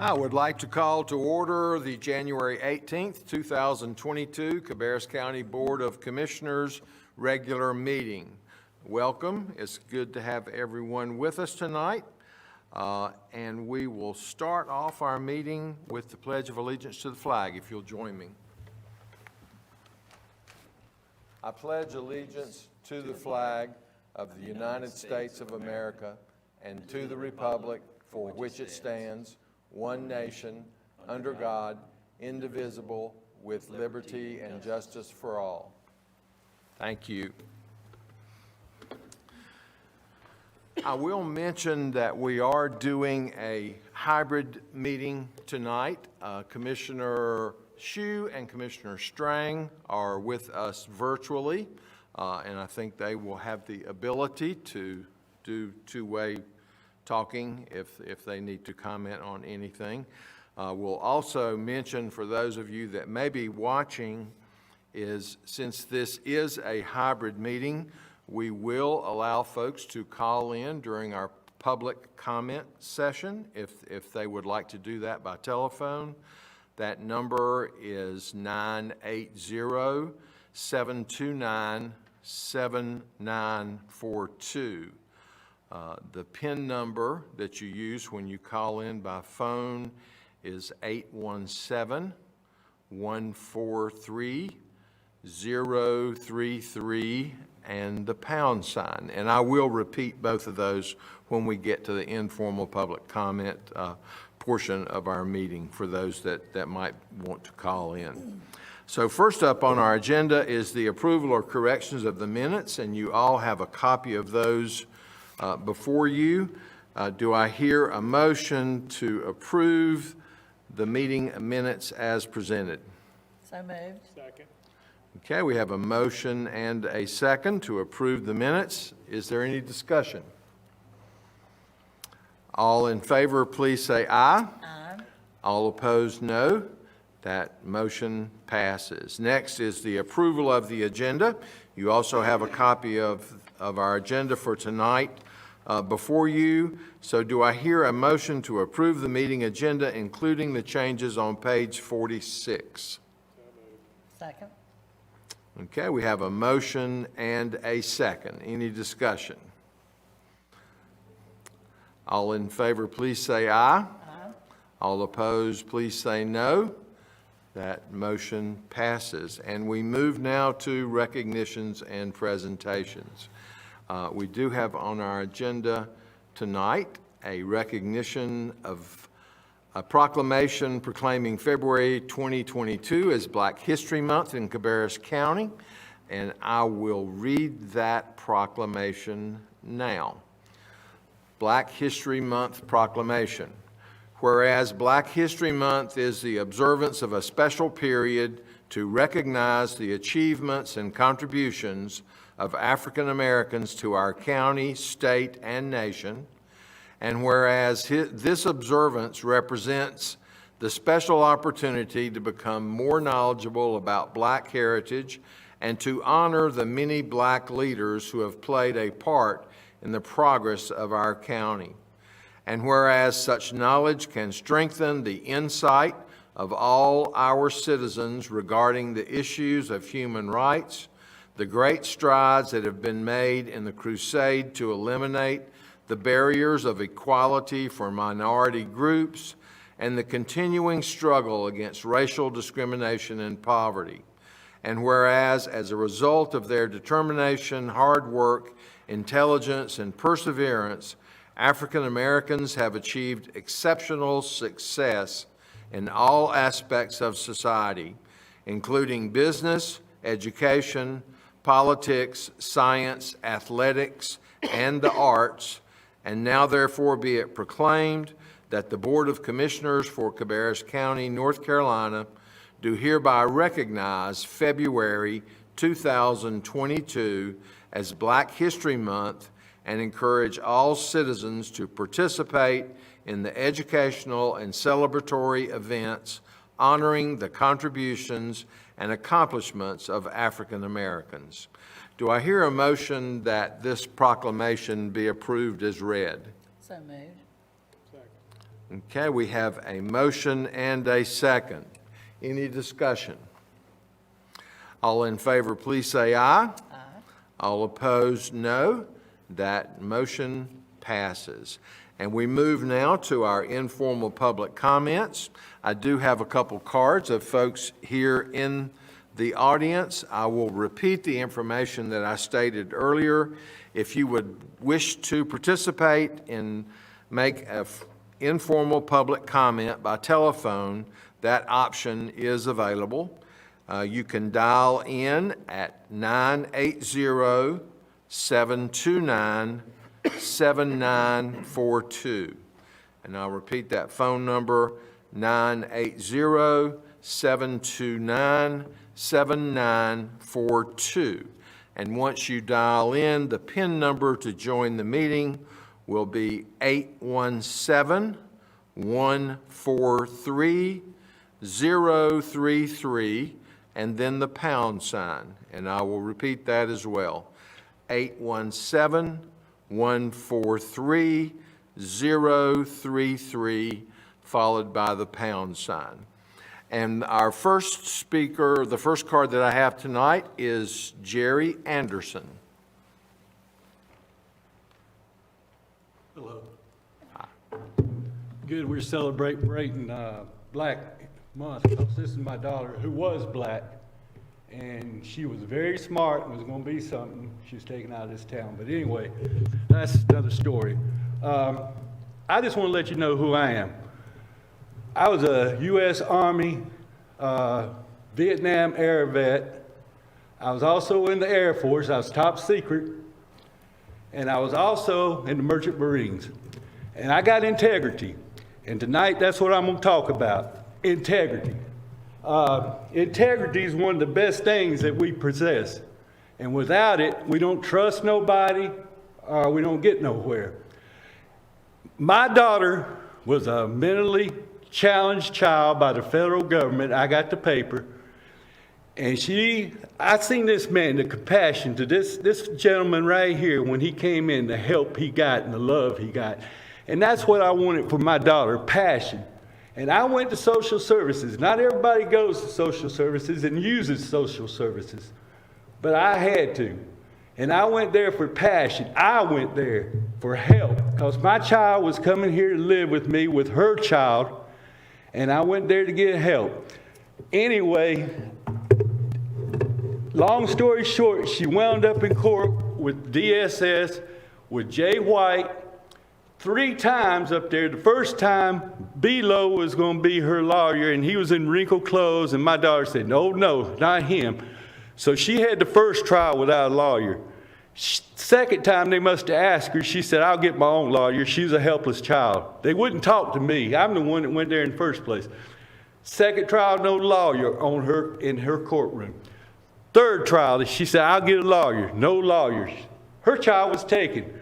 I would like to call to order the January 18th, 2022 Cabarrus County Board of Commissioners regular meeting. Welcome. It's good to have everyone with us tonight. And we will start off our meeting with the Pledge of Allegiance to the flag, if you'll join me. I pledge allegiance to the flag of the United States of America and to the republic for which it stands, one nation, under God, indivisible, with liberty and justice for all. Thank you. I will mention that we are doing a hybrid meeting tonight. Commissioner Hsu and Commissioner Strang are with us virtually, and I think they will have the ability to do two-way talking if they need to comment on anything. We'll also mention for those of you that may be watching is since this is a hybrid meeting, we will allow folks to call in during our public comment session if they would like to do that by telephone. That number is 980-729-7942. The PIN number that you use when you call in by phone is 817-143-033 and the pound sign. And I will repeat both of those when we get to the informal public comment portion of our meeting for those that might want to call in. So first up on our agenda is the approval or corrections of the minutes, and you all have a copy of those before you. Do I hear a motion to approve the meeting minutes as presented? So moved. Second. Okay, we have a motion and a second to approve the minutes. Is there any discussion? All in favor, please say aye. Aye. All opposed, no. That motion passes. Next is the approval of the agenda. You also have a copy of our agenda for tonight before you. So do I hear a motion to approve the meeting agenda, including the changes on page 46? Second. Okay, we have a motion and a second. Any discussion? All in favor, please say aye. Aye. All opposed, please say no. That motion passes. And we move now to recognitions and presentations. We do have on our agenda tonight a recognition of a proclamation proclaiming February 2022 as Black History Month in Cabarrus County, and I will read that proclamation now. Black History Month Proclamation. Whereas Black History Month is the observance of a special period to recognize the achievements and contributions of African Americans to our county, state, and nation, and whereas this observance represents the special opportunity to become more knowledgeable about Black heritage and to honor the many Black leaders who have played a part in the progress of our county. And whereas such knowledge can strengthen the insight of all our citizens regarding the issues of human rights, the great strides that have been made in the crusade to eliminate the barriers of equality for minority groups, and the continuing struggle against racial discrimination and poverty. And whereas, as a result of their determination, hard work, intelligence, and perseverance, African Americans have achieved exceptional success in all aspects of society, including business, education, politics, science, athletics, and the arts, and now therefore be it proclaimed that the Board of Commissioners for Cabarrus County, North Carolina, do hereby recognize February 2022 as Black History Month and encourage all citizens to participate in the educational and celebratory events honoring the contributions and accomplishments of African Americans. Do I hear a motion that this proclamation be approved as read? So moved. Second. Okay, we have a motion and a second. Any discussion? All in favor, please say aye. Aye. All opposed, no. That motion passes. And we move now to our informal public comments. I do have a couple cards of folks here in the audience. I will repeat the information that I stated earlier. If you would wish to participate and make an informal public comment by telephone, that option is available. You can dial in at 980-729-7942. And I'll repeat that phone number, 980-729-7942. And once you dial in, the PIN number to join the meeting will be 817-143-033, and then the pound sign. And I will repeat that as well. 817-143-033, followed by the pound sign. And our first speaker, the first card that I have tonight is Jerry Anderson. Hello. Good, we're celebrating Black Month, because this is my daughter who was black, and she was very smart and was going to be something. She was taken out of this town. But anyway, that's another story. I just want to let you know who I am. I was a U.S. Army Vietnam Air vet. I was also in the Air Force. I was top secret. And I was also in the Merchant Marines. And I got integrity. And tonight, that's what I'm going to talk about, integrity. Integrity is one of the best things that we possess. And without it, we don't trust nobody, or we don't get nowhere. My daughter was a mentally challenged child by the federal government. I got the paper. And I seen this man, the compassion to this gentleman right here when he came in, the help he got and the love he got. And that's what I wanted for my daughter, passion. And I went to social services. Not everybody goes to social services and uses social services, but I had to. And I went there for passion. I went there for help because my child was coming here to live with me with her child, and I went there to get help. Anyway, long story short, she wound up in court with DSS, with Jay White, 3 times up there. The first time, B-Lo was going to be her lawyer, and he was in wrinkled clothes, and my daughter said, no, not him. So she had the first trial without a lawyer. Second time, they must have asked her. She said, I'll get my own lawyer. She was a helpless child. They wouldn't talk to me. I'm the one that went there in the first place. Second trial, no lawyer on her in her courtroom. Third trial, she said, I'll get a lawyer. No lawyers. Her child was taken.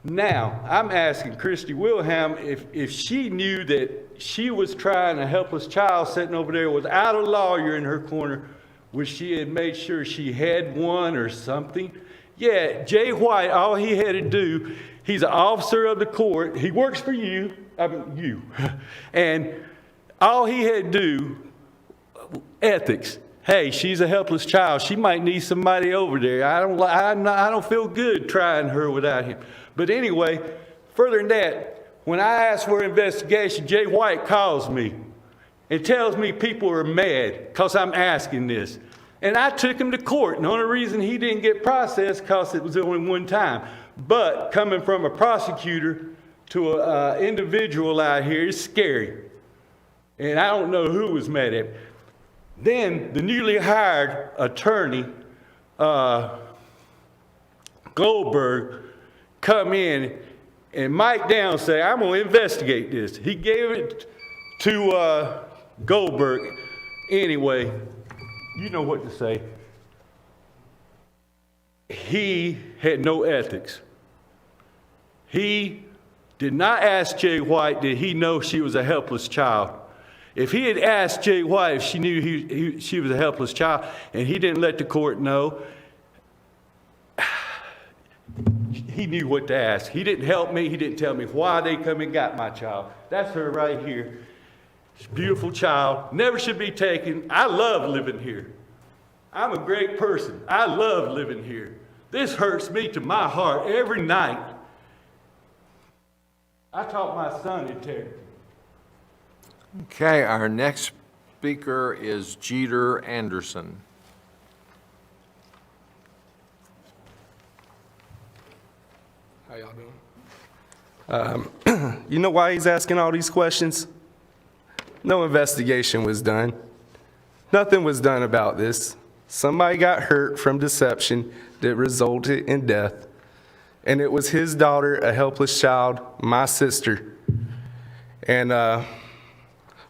Now, I'm asking Christy Wilhelm if she knew that she was trying a helpless child sitting over there without a lawyer in her corner, would she have made sure she had one or something? Yeah, Jay White, all he had to do, he's an officer of the court. He works for you. And all he had to do, ethics. Hey, she's a helpless child. She might need somebody over there. I don't feel good trying her without him. But anyway, further than that, when I asked for an investigation, Jay White calls me and tells me people are mad because I'm asking this. And I took him to court. And the only reason he didn't get processed because it was only one time. But coming from a prosecutor to an individual out here is scary. And I don't know who was mad at me. Then the newly hired attorney, Goldberg, come in, and Mike Down say, I'm going to investigate this. He gave it to Goldberg. Anyway, you know what to say. He had no ethics. He did not ask Jay White, did he know she was a helpless child? If he had asked Jay White if she knew she was a helpless child, and he didn't let the court know, he knew what to ask. He didn't help me. He didn't tell me why they come and got my child. That's her right here. She's a beautiful child. Never should be taken. I love living here. I'm a great person. I love living here. This hurts me to my heart every night. I taught my son integrity. Okay, our next speaker is Jeter Anderson. How y'all doing? You know why he's asking all these questions? No investigation was done. Nothing was done about this. Somebody got hurt from deception that resulted in death. And it was his daughter, a helpless child, my sister. And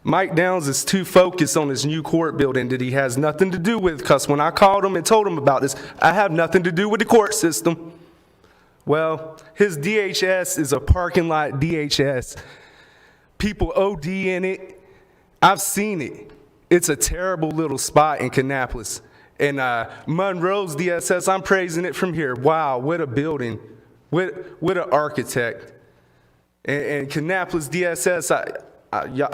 Mike Downs is too focused on his new court building that he has nothing to do with, because when I called him and told him about this, I have nothing to do with the court system. Well, his DHS is a parking lot DHS. People OD in it. I've seen it. It's a terrible little spot in Kannapolis. And Monroe's DSS, I'm praising it from here. Wow, what a building. What an architect. And Kannapolis DSS,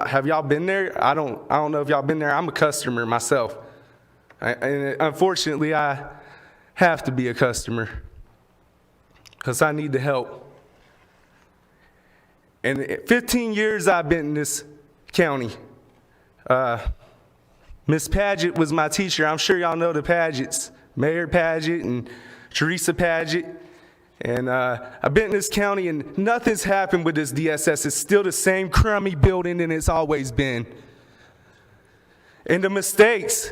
have y'all been there? I don't know if y'all been there. I'm a customer myself. And unfortunately, I have to be a customer because I need the help. And 15 years I've been in this county. Miss Paget was my teacher. I'm sure y'all know the Pagets, Mayor Paget and Teresa Paget. And I've been in this county and nothing's happened with this DSS. It's still the same crummy building than it's always been. And the mistakes,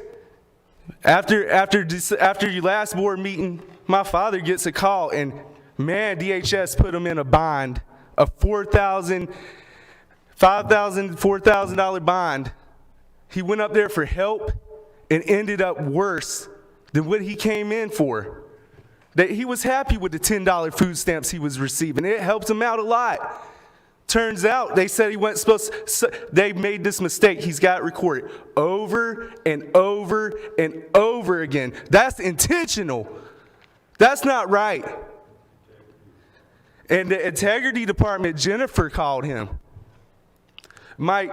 after your last board meeting, my father gets a call and man, DHS put him in a bond, a $4,000 bond. He went up there for help and ended up worse than what he came in for. That he was happy with the $10 food stamps he was receiving. It helped him out a lot. Turns out they said he wasn't supposed to, they made this mistake. He's got it recorded over and over and over again. That's intentional. That's not right. And the integrity department, Jennifer called him. Mike,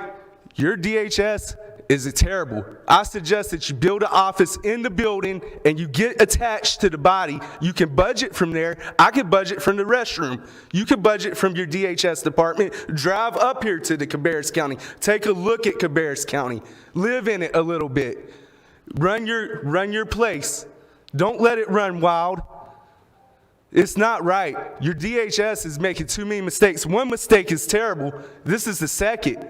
your DHS is terrible. I suggest that you build an office in the building and you get attached to the body. You can budget from there. I can budget from the restroom. You can budget from your DHS department. Drive up here to the Cabarrus County. Take a look at Cabarrus County. Live in it a little bit. Run your place. Don't let it run wild. It's not right. Your DHS is making too many mistakes. One mistake is terrible. This is the second.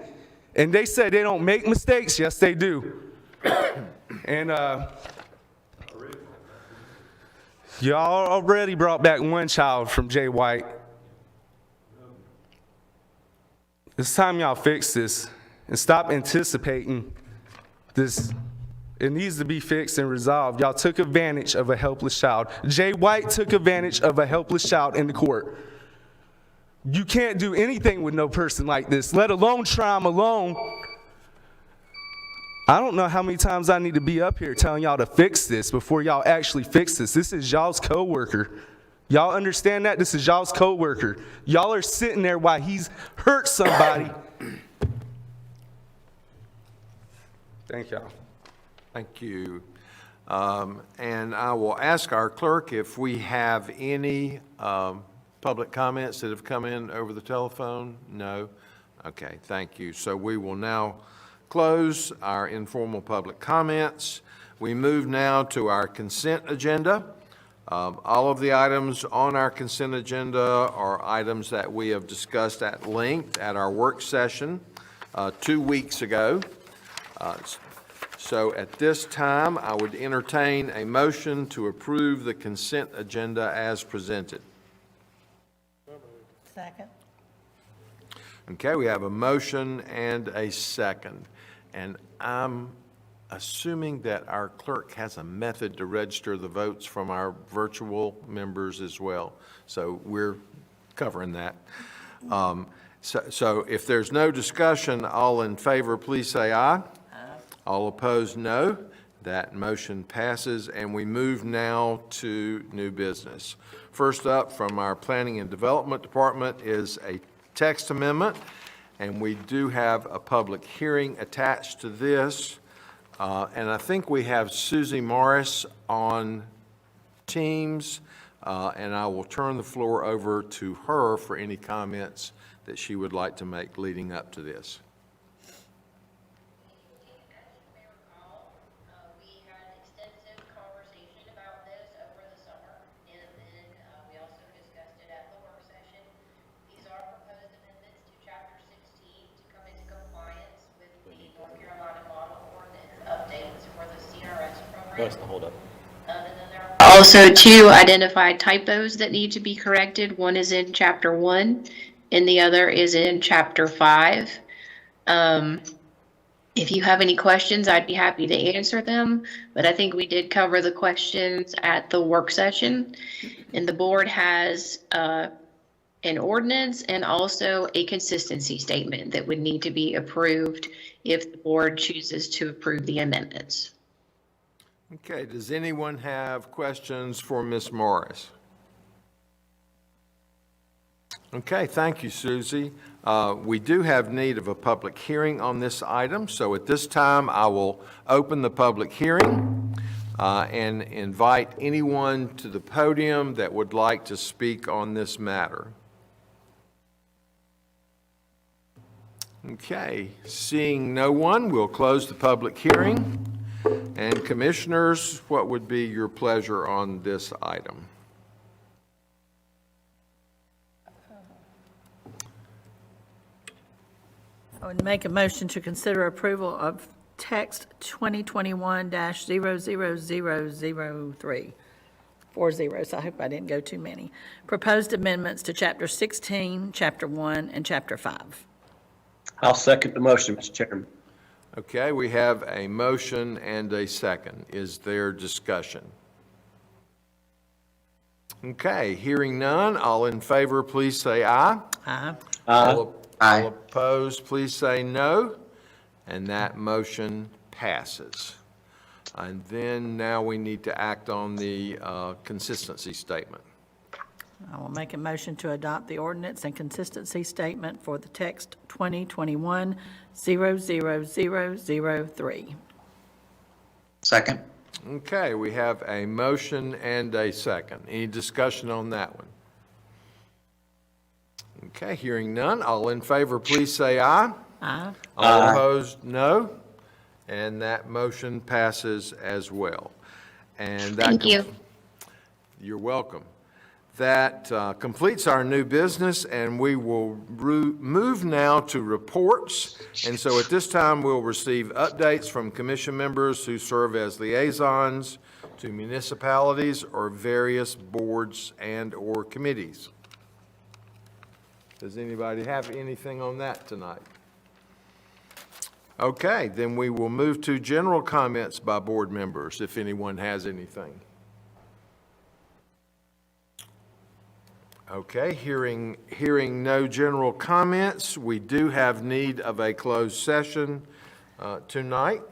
And they say they don't make mistakes. Yes, they do. And y'all already brought back one child from Jay White. It's time y'all fix this and stop anticipating this. It needs to be fixed and resolved. Y'all took advantage of a helpless child. Jay White took advantage of a helpless child in the court. You can't do anything with no person like this, let alone try them alone. I don't know how many times I need to be up here telling y'all to fix this before y'all actually fix this. This is y'all's coworker. Y'all understand that? This is y'all's coworker. Y'all are sitting there while he's hurt somebody. Thank y'all. Thank you. And I will ask our clerk if we have any public comments that have come in over the telephone? No? Okay, thank you. So we will now close our informal public comments. We move now to our consent agenda. All of the items on our consent agenda are items that we have discussed at length at our work session 2 weeks ago. So at this time, I would entertain a motion to approve the consent agenda as presented. Second. Okay, we have a motion and a second. And I'm assuming that our clerk has a method to register the votes from our virtual members as well. So we're covering that. So if there's no discussion, all in favor, please say aye. All opposed, no. That motion passes, and we move now to new business. First up from our Planning and Development Department is a text amendment, and we do have a public hearing attached to this. And I think we have Susie Morris on Teams, and I will turn the floor over to her for any comments that she would like to make leading up to this. Also, two identified typos that need to be corrected. One is in Chapter 1, and the other is in Chapter 5. If you have any questions, I'd be happy to answer them, but I think we did cover the questions at the work session, and the board has an ordinance and also a consistency statement that would need to be approved if the board chooses to approve the amendments. Okay, does anyone have questions for Ms. Morris? Okay, thank you, Susie. We do have need of a public hearing on this item, so at this time, I will open the public hearing and invite anyone to the podium that would like to speak on this matter. Okay, seeing no one, we'll close the public hearing. And Commissioners, what would be your pleasure on this item? I would make a motion to consider approval of text 2021-00003. 4 zeros, I hope I didn't go too many. Proposed amendments to Chapter 16, Chapter 1, and Chapter 5. I'll second the motion, Mr. Chairman. Okay, we have a motion and a second. Is there discussion? Okay, hearing none, all in favor, please say aye. Aye. All opposed, please say no. And that motion passes. And then now we need to act on the consistency statement. I will make a motion to adopt the ordinance and consistency statement for the text 2021-00003. Second. Okay, we have a motion and a second. Any discussion on that one? Okay, hearing none, all in favor, please say aye. Aye. All opposed, no. And that motion passes as well. And that Thank you. You're welcome. That completes our new business, and we will move now to reports. And so at this time, we'll receive updates from commission members who serve as liaisons to municipalities or various boards and/or committees. Does anybody have anything on that tonight? Okay, then we will move to general comments by board members, if anyone has anything. Okay, hearing no general comments, we do have need of a closed session tonight.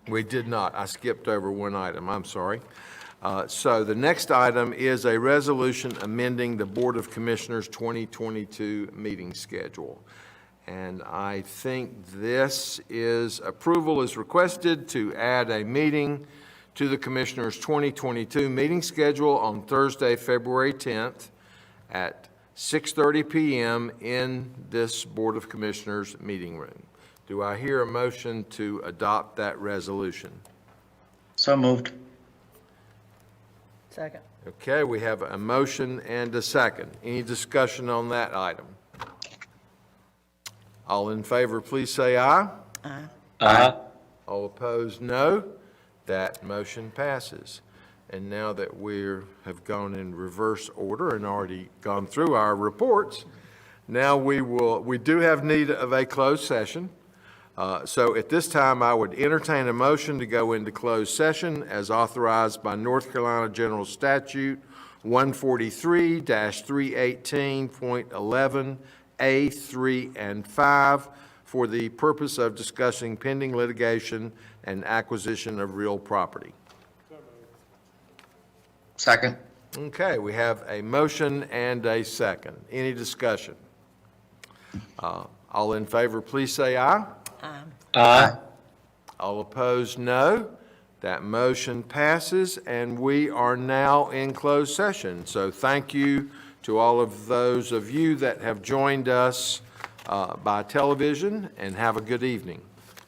We did not. I skipped over one item. I'm sorry. So the next item is a resolution amending the Board of Commissioners 2022 meeting schedule. And I think this is, approval is requested to add a meeting to the Commissioners' 2022 meeting schedule on Thursday, February 10th at 6:30 p.m. in this Board of Commissioners meeting room. Do I hear a motion to adopt that resolution? So moved. Second. Okay, we have a motion and a second. Any discussion on that item? All in favor, please say aye. Aye. All opposed, no. That motion passes. And now that we have gone in reverse order and already gone through our reports, now we do have need of a closed session. So at this time, I would entertain a motion to go into closed session as authorized by North Carolina General Statute 143-318.11 A, 3, and 5 for the purpose of discussing pending litigation and acquisition of real property. Second. Okay, we have a motion and a second. Any discussion? All in favor, please say aye. Aye. All opposed, no. That motion passes, and we are now in closed session. So thank you to all of those of you that have joined us by television, and have a good evening.